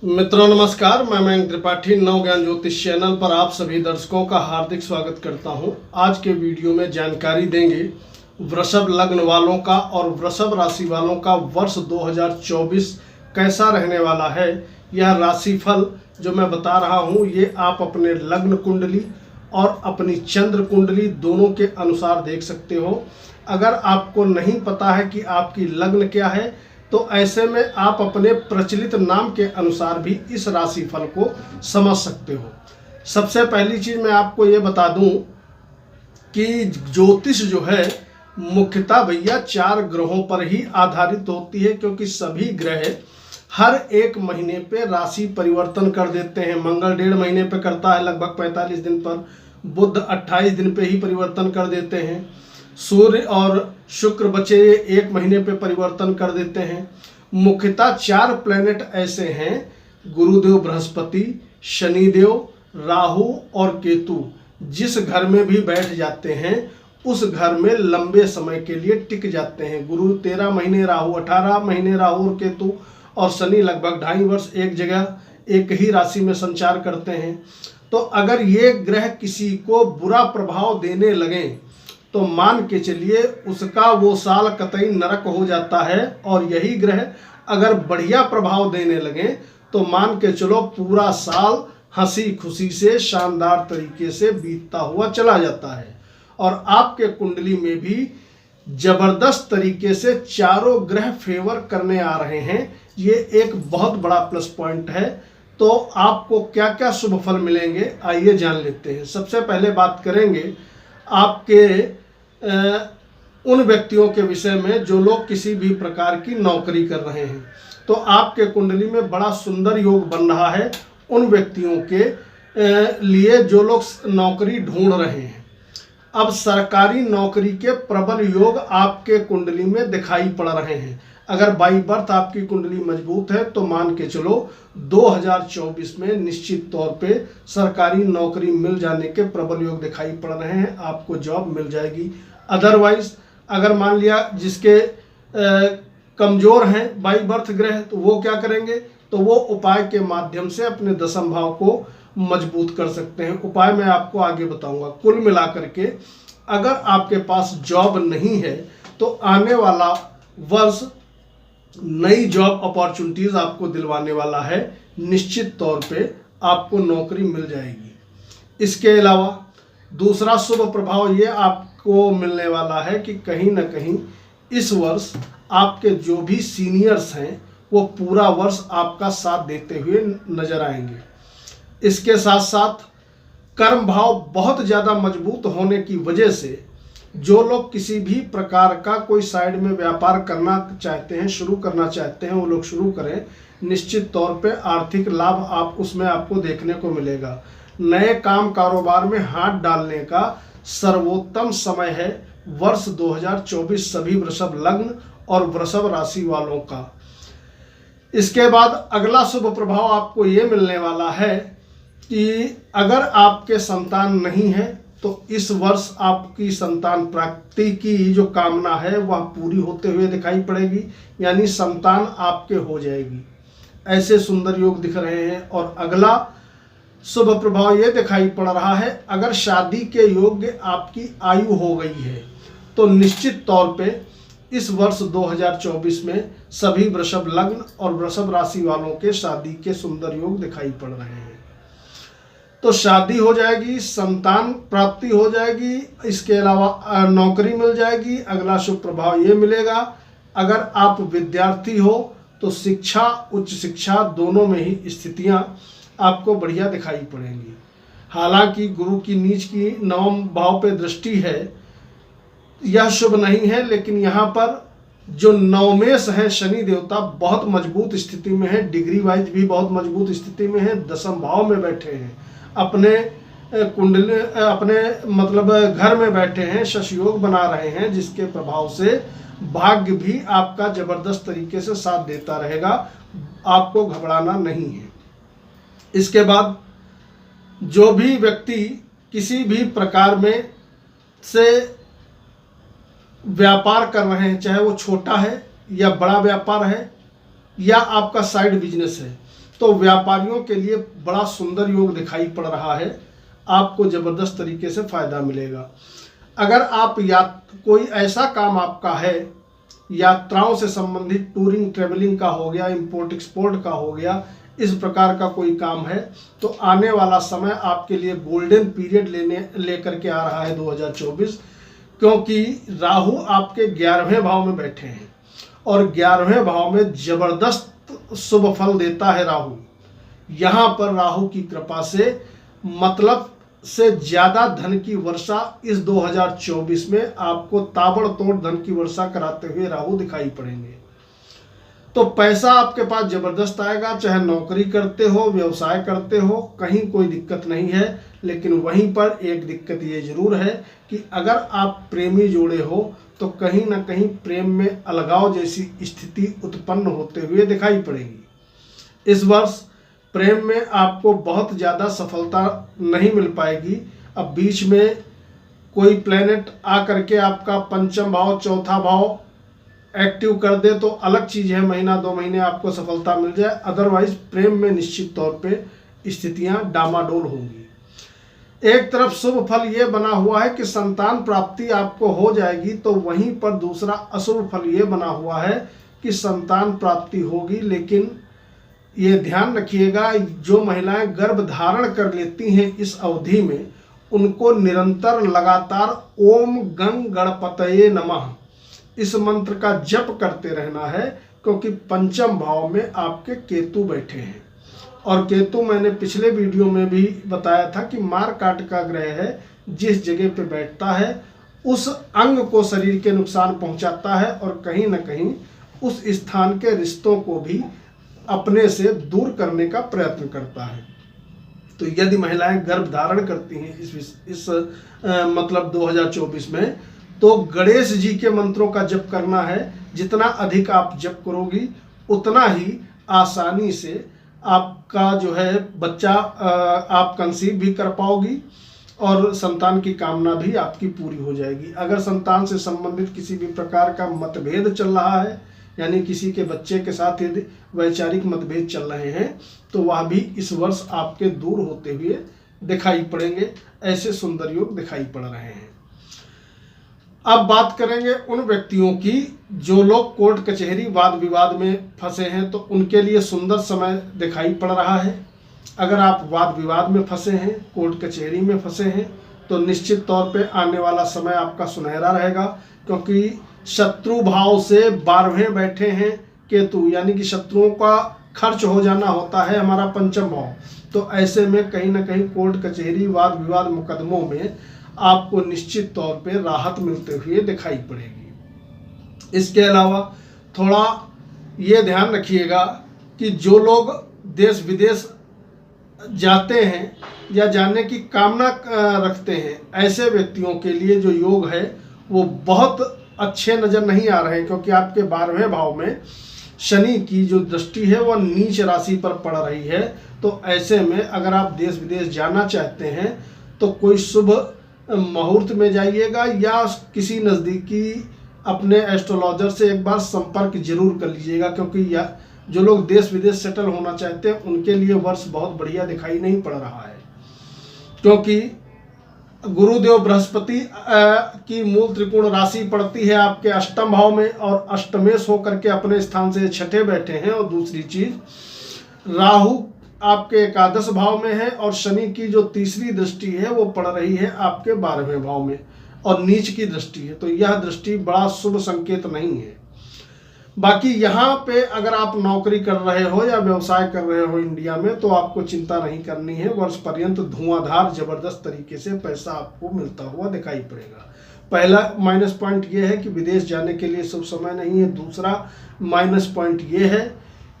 मित्रों नमस्कार, मैं मयंक त्रिपाठी नव ज्ञान ज्योतिष चैनल पर आप सभी दर्शकों का हार्दिक स्वागत करता हूं। आज के वीडियो में जानकारी देंगे वृषभ लग्न वालों का और वृषभ राशि वालों का वर्ष 2024 कैसा रहने वाला है। यह राशिफल जो मैं बता रहा हूं ये आप अपने लग्न कुंडली और अपनी चंद्र कुंडली दोनों के अनुसार देख सकते हो। अगर आपको नहीं पता है कि आपकी लग्न क्या है तो ऐसे में आप अपने प्रचलित नाम के अनुसार भी इस राशिफल को समझ सकते हो। सबसे पहली चीज मैं आपको ये बता दूं कि ज्योतिष जो है मुख्यतः भैया 4 ग्रहों पर ही आधारित होती है, क्योंकि सभी ग्रह हर एक महीने पे राशि परिवर्तन कर देते हैं। मंगल 1.5 महीने पे करता है, लगभग 45 दिन पर। बुध 28 दिन पे ही परिवर्तन कर देते हैं। सूर्य और शुक्र बचे 1 महीने पे परिवर्तन कर देते हैं। मुख्यतः 4 प्लैनेट ऐसे हैं, गुरुदेव बृहस्पति, शनिदेव, राहु और केतु, जिस घर में भी बैठ जाते हैं उस घर में लंबे समय के लिए टिक जाते हैं। गुरु 13 महीने, राहु 18 महीने, राहु और केतु और शनि लगभग 2.5 वर्ष एक जगह एक ही राशि में संचार करते हैं। तो अगर ये ग्रह किसी को बुरा प्रभाव देने लगे तो मान के चलिए उसका वो साल कतई नरक हो जाता है, और यही ग्रह अगर बढ़िया प्रभाव देने लगे तो मान के चलो पूरा साल हंसी खुशी से शानदार तरीके से बीतता हुआ चला जाता है। और आपके कुंडली में भी जबरदस्त तरीके से चारों ग्रह फेवर करने आ रहे हैं। ये एक बहुत बड़ा प्लस पॉइंट है। तो आपको क्या क्या शुभ फल मिलेंगे आइए जान लेते हैं। सबसे पहले बात करेंगे आपके उन व्यक्तियों के विषय में जो लोग किसी भी प्रकार की नौकरी कर रहे हैं। तो आपके कुंडली में बड़ा सुंदर योग बन रहा है उन व्यक्तियों के लिए जो लोग नौकरी ढूंढ रहे हैं। अब सरकारी नौकरी के प्रबल योग आपके कुंडली में दिखाई पड़ रहे हैं। अगर बाई बर्थ आपकी कुंडली मजबूत है तो मान के चलो 2024 में निश्चित तौर पे सरकारी नौकरी मिल जाने के प्रबल योग दिखाई पड़ रहे हैं, आपको जॉब मिल जाएगी। अदरवाइज अगर मान लिया जिसके कमजोर हैं बाई बर्थ ग्रह, तो वो क्या करेंगे, तो वो उपाय के माध्यम से अपने दशम भाव को मजबूत कर सकते हैं। उपाय मैं आपको आगे बताऊंगा। कुल मिलाकर के अगर आपके पास जॉब नहीं है तो आने वाला वर्ष नई जॉब अपॉर्चुनिटीज आपको दिलवाने वाला है। निश्चित तौर पे आपको नौकरी मिल जाएगी। इसके अलावा दूसरा शुभ प्रभाव ये आपको मिलने वाला है कि कहीं ना कहीं इस वर्ष आपके जो भी सीनियर्स हैं वो पूरा वर्ष आपका साथ देते हुए नजर आएंगे। इसके साथ साथ कर्म भाव बहुत ज़्यादा मजबूत होने की वजह से जो लोग किसी भी प्रकार का कोई साइड में व्यापार करना चाहते हैं, शुरू करना चाहते हैं, वो लोग शुरू करें। निश्चित तौर पे आर्थिक लाभ आप उसमें आपको देखने को मिलेगा। नए काम कारोबार में हाथ डालने का सर्वोत्तम समय है वर्ष 2024 सभी वृषभ लग्न और वृषभ राशि वालों का। इसके बाद अगला शुभ प्रभाव आपको ये मिलने वाला है कि अगर आपके संतान नहीं है तो इस वर्ष आपकी संतान प्राप्ति की जो कामना है वह पूरी होते हुए दिखाई पड़ेगी, यानी संतान आपके हो जाएगी। ऐसे सुंदर योग दिख रहे हैं। और अगला शुभ प्रभाव ये दिखाई पड़ रहा है, अगर शादी के योग्य आपकी आयु हो गई है तो निश्चित तौर पे इस वर्ष 2024 में सभी वृषभ लग्न और वृषभ राशि वालों के शादी के सुंदर योग दिखाई पड़ रहे हैं। तो शादी हो जाएगी, संतान प्राप्ति हो जाएगी, इसके अलावा नौकरी मिल जाएगी। अगला शुभ प्रभाव ये मिलेगा, अगर आप विद्यार्थी हो तो शिक्षा, उच्च शिक्षा दोनों में ही स्थितियां आपको बढ़िया दिखाई पड़ेंगी। हालांकि गुरु की नीच की 9वें भाव पे दृष्टि है, यह शुभ नहीं है, लेकिन यहाँ पर जो नवमेश है शनि देवता बहुत मजबूत स्थिति में है, डिग्री वाइज भी बहुत मजबूत स्थिति में है, दशम भाव में बैठे हैं, अपने कुंडली अपने मतलब घर में बैठे हैं, शश योग बना रहे हैं, जिसके प्रभाव से भाग्य भी आपका जबरदस्त तरीके से साथ देता रहेगा। आपको घबराना नहीं है। इसके बाद जो भी व्यक्ति किसी भी प्रकार में से व्यापार कर रहे हैं, चाहे वो छोटा है या बड़ा व्यापार है या आपका साइड बिजनेस है, तो व्यापारियों के लिए बड़ा सुंदर योग दिखाई पड़ रहा है, आपको ज़बरदस्त तरीके से फ़ायदा मिलेगा। अगर आप कोई ऐसा काम आपका है, यात्राओं से संबंधित, टूरिंग ट्रेवलिंग का हो गया, इंपोर्ट एक्सपोर्ट का हो गया, इस प्रकार का कोई काम है, तो आने वाला समय आपके लिए गोल्डन पीरियड लेकर के आ रहा है 2024, क्योंकि राहु आपके 11वें भाव में बैठे हैं और 11वें भाव में जबरदस्त शुभ फल देता है राहु। यहाँ पर राहु की कृपा से मतलब से ज़्यादा धन की वर्षा इस 2024 में आपको ताबड़तोड़ धन की वर्षा कराते हुए राहु दिखाई पड़ेंगे। तो पैसा आपके पास जबरदस्त आएगा, चाहे नौकरी करते हो, व्यवसाय करते हो, कहीं कोई दिक्कत नहीं है। लेकिन वहीं पर एक दिक्कत ये जरूर है कि अगर आप प्रेमी जोड़े हो तो कहीं ना कहीं प्रेम में अलगाव जैसी स्थिति उत्पन्न होते हुए दिखाई पड़ेगी। इस वर्ष प्रेम में आपको बहुत ज़्यादा सफलता नहीं मिल पाएगी। अब बीच में कोई प्लेनेट आ करके आपका पंचम भाव, चौथा भाव एक्टिव कर दे तो अलग चीज़ है, महीना 2 महीने आपको सफलता मिल जाए, अदरवाइज प्रेम में निश्चित तौर पे स्थितियां डामाडोल होंगी। एक तरफ शुभ फल ये बना हुआ है कि संतान प्राप्ति आपको हो जाएगी, तो वहीं पर दूसरा अशुभ फल ये बना हुआ है कि संतान प्राप्ति होगी, लेकिन ये ध्यान रखिएगा, जो महिलाएं गर्भ धारण कर लेती हैं इस अवधि में, उनको निरंतर लगातार ओम गंग गणपतये नमः इस मंत्र का जप करते रहना है, क्योंकि पंचम भाव में आपके केतु बैठे हैं। और केतु मैंने पिछले वीडियो में भी बताया था कि मार काट का ग्रह है, जिस जगह पे बैठता है उस अंग को शरीर के नुकसान पहुंचाता है और कहीं ना कहीं उस स्थान के रिश्तों को भी अपने से दूर करने का प्रयत्न करता है। तो यदि महिलाएं गर्भ धारण करती हैं इस मतलब 2024 में, तो गणेश जी के मंत्रों का जप करना है। जितना अधिक आप जप करोगी उतना ही आसानी से आपका जो है बच्चा आप कंसीव भी कर पाओगी और संतान की कामना भी आपकी पूरी हो जाएगी। अगर संतान से संबंधित किसी भी प्रकार का मतभेद चल रहा है, यानी किसी के बच्चे के साथ यदि वैचारिक मतभेद चल रहे हैं, तो वह भी इस वर्ष आपके दूर होते हुए दिखाई पड़ेंगे। ऐसे सुंदर योग दिखाई पड़ रहे हैं। अब बात करेंगे उन व्यक्तियों की जो लोग कोर्ट कचहरी वाद विवाद में फंसे हैं, तो उनके लिए सुंदर समय दिखाई पड़ रहा है। अगर आप वाद विवाद में फंसे हैं, कोर्ट कचहरी में फंसे हैं, तो निश्चित तौर पे आने वाला समय आपका सुनहरा रहेगा, क्योंकि शत्रु भाव से 12वें बैठे हैं केतु, यानी कि शत्रुओं का खर्च हो जाना होता है हमारा पंचम भाव। तो ऐसे में कहीं ना कहीं कोर्ट कचहरी वाद विवाद मुकदमों में आपको निश्चित तौर पे राहत मिलते हुए दिखाई पड़ेगी। इसके अलावा थोड़ा ये ध्यान रखिएगा कि जो लोग देश विदेश जाते हैं या जाने की कामना रखते हैं, ऐसे व्यक्तियों के लिए जो योग है वो बहुत अच्छे नज़र नहीं आ रहे हैं, क्योंकि आपके 12वें भाव में शनि की जो दृष्टि है वह नीच राशि पर पड़ रही है। तो ऐसे में अगर आप देश विदेश जाना चाहते हैं तो कोई शुभ मुहूर्त में जाइएगा या किसी नज़दीकी अपने एस्ट्रोलॉजर से एक बार संपर्क जरूर कर लीजिएगा, क्योंकि जो लोग देश विदेश सेटल होना चाहते हैं उनके लिए वर्ष बहुत बढ़िया दिखाई नहीं पड़ रहा है, क्योंकि गुरुदेव बृहस्पति की मूल त्रिकोण राशि पड़ती है आपके अष्टम भाव में और अष्टमेश होकर के अपने स्थान से छठे बैठे हैं। और दूसरी चीज राहु आपके एकादश भाव में है और शनि की जो तीसरी दृष्टि है वो पड़ रही है आपके 12वें भाव में और नीच की दृष्टि है। तो यह दृष्टि बड़ा शुभ संकेत नहीं है। बाकी यहाँ पे अगर आप नौकरी कर रहे हो या व्यवसाय कर रहे हो इंडिया में, तो आपको चिंता नहीं करनी है। वर्ष पर्यंत धुआंधार जबरदस्त तरीके से पैसा आपको मिलता हुआ दिखाई पड़ेगा। पहला माइनस पॉइंट ये है कि विदेश जाने के लिए शुभ समय नहीं है। दूसरा माइनस पॉइंट ये है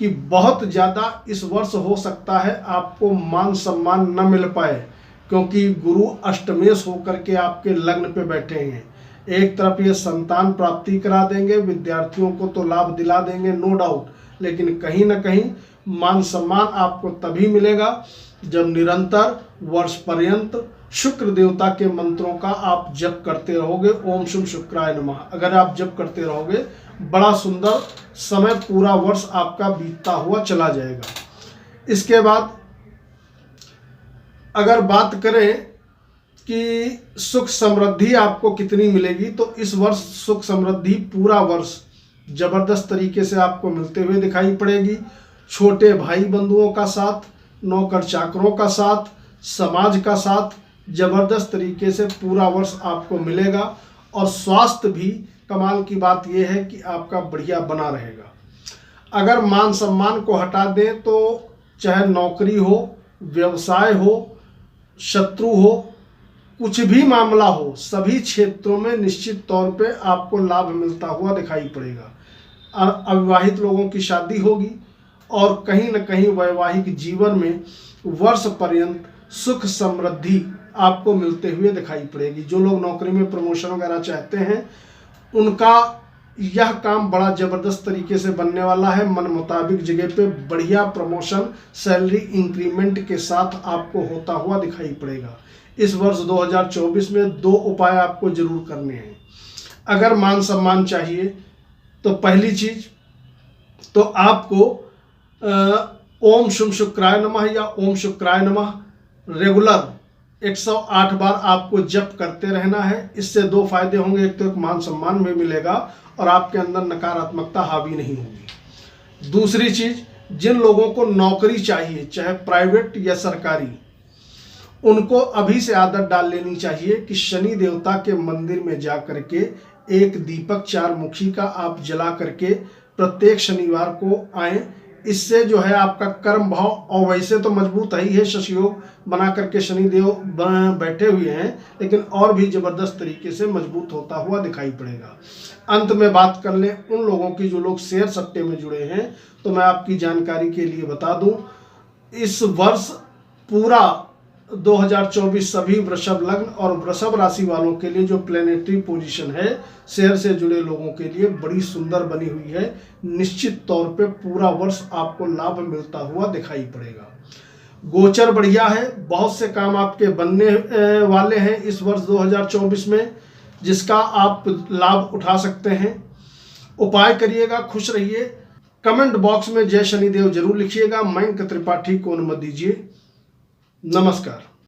कि बहुत ज़्यादा इस वर्ष हो सकता है आपको मान सम्मान न मिल पाए, क्योंकि गुरु अष्टमेश होकर के आपके लग्न पे बैठे हैं। एक तरफ ये संतान प्राप्ति करा देंगे, विद्यार्थियों को तो लाभ दिला देंगे नो डाउट, लेकिन कहीं ना कहीं मान सम्मान आपको तभी मिलेगा जब निरंतर वर्ष पर्यंत शुक्र देवता के मंत्रों का आप जप करते रहोगे। ओम शुभ शुक्राय नमः अगर आप जप करते रहोगे, बड़ा सुंदर समय पूरा वर्ष आपका बीतता हुआ चला जाएगा। इसके बाद अगर बात करें कि सुख समृद्धि आपको कितनी मिलेगी, तो इस वर्ष सुख समृद्धि पूरा वर्ष जबरदस्त तरीके से आपको मिलते हुए दिखाई पड़ेगी। छोटे भाई बंधुओं का साथ, नौकर चाकरों का साथ, समाज का साथ जबरदस्त तरीके से पूरा वर्ष आपको मिलेगा। और स्वास्थ्य भी कमाल की बात यह है कि आपका बढ़िया बना रहेगा। अगर मान सम्मान को हटा दें तो चाहे नौकरी हो, व्यवसाय हो, शत्रु हो, कुछ भी मामला हो, सभी क्षेत्रों में निश्चित तौर पे आपको लाभ मिलता हुआ दिखाई पड़ेगा। अविवाहित लोगों की शादी होगी और कहीं न कहीं वैवाहिक जीवन में वर्ष पर्यंत सुख समृद्धि आपको मिलते हुए दिखाई पड़ेगी। जो लोग नौकरी में प्रमोशन वगैरह चाहते हैं उनका यह काम बड़ा ज़बरदस्त तरीके से बनने वाला है। मन मुताबिक जगह पे बढ़िया प्रमोशन, सैलरी इंक्रीमेंट के साथ आपको होता हुआ दिखाई पड़ेगा। इस वर्ष 2024 में 2 उपाय आपको जरूर करने हैं। अगर मान सम्मान चाहिए तो पहली चीज तो आपको ओम शुम शुक्राय नमः या ओम शुक्राय नमः रेगुलर 108 बार आपको जप करते रहना है। इससे 2 फायदे होंगे, एक तो मान सम्मान भी मिलेगा और आपके अंदर नकारात्मकता हावी नहीं होगी। दूसरी चीज, जिन लोगों को नौकरी चाहिए चाहे प्राइवेट या सरकारी, उनको अभी से आदत डाल लेनी चाहिए कि शनि देवता के मंदिर में जा करके एक दीपक 4 मुखी का आप जला करके प्रत्येक शनिवार को आए। इससे जो है आपका कर्म भाव, और वैसे तो मजबूत ही है, शशि योग बना करके शनिदेव बैठे हुए हैं, लेकिन और भी जबरदस्त तरीके से मजबूत होता हुआ दिखाई पड़ेगा। अंत में बात कर लें उन लोगों की जो लोग शेयर सट्टे में जुड़े हैं, तो मैं आपकी जानकारी के लिए बता दूं, इस वर्ष पूरा 2024 सभी वृषभ लग्न और वृषभ राशि वालों के लिए जो प्लेनेटरी पोजीशन है शेयर से जुड़े लोगों के लिए बड़ी सुंदर बनी हुई है। निश्चित तौर पे पूरा वर्ष आपको लाभ मिलता हुआ दिखाई पड़ेगा। गोचर बढ़िया है, बहुत से काम आपके बनने वाले हैं इस वर्ष 2024 में, जिसका आप लाभ उठा सकते हैं। उपाय करिएगा, खुश रहिए। कमेंट बॉक्स में जय शनिदेव जरूर लिखिएगा। मयंक त्रिपाठी को अनुमति दीजिए। नमस्कार।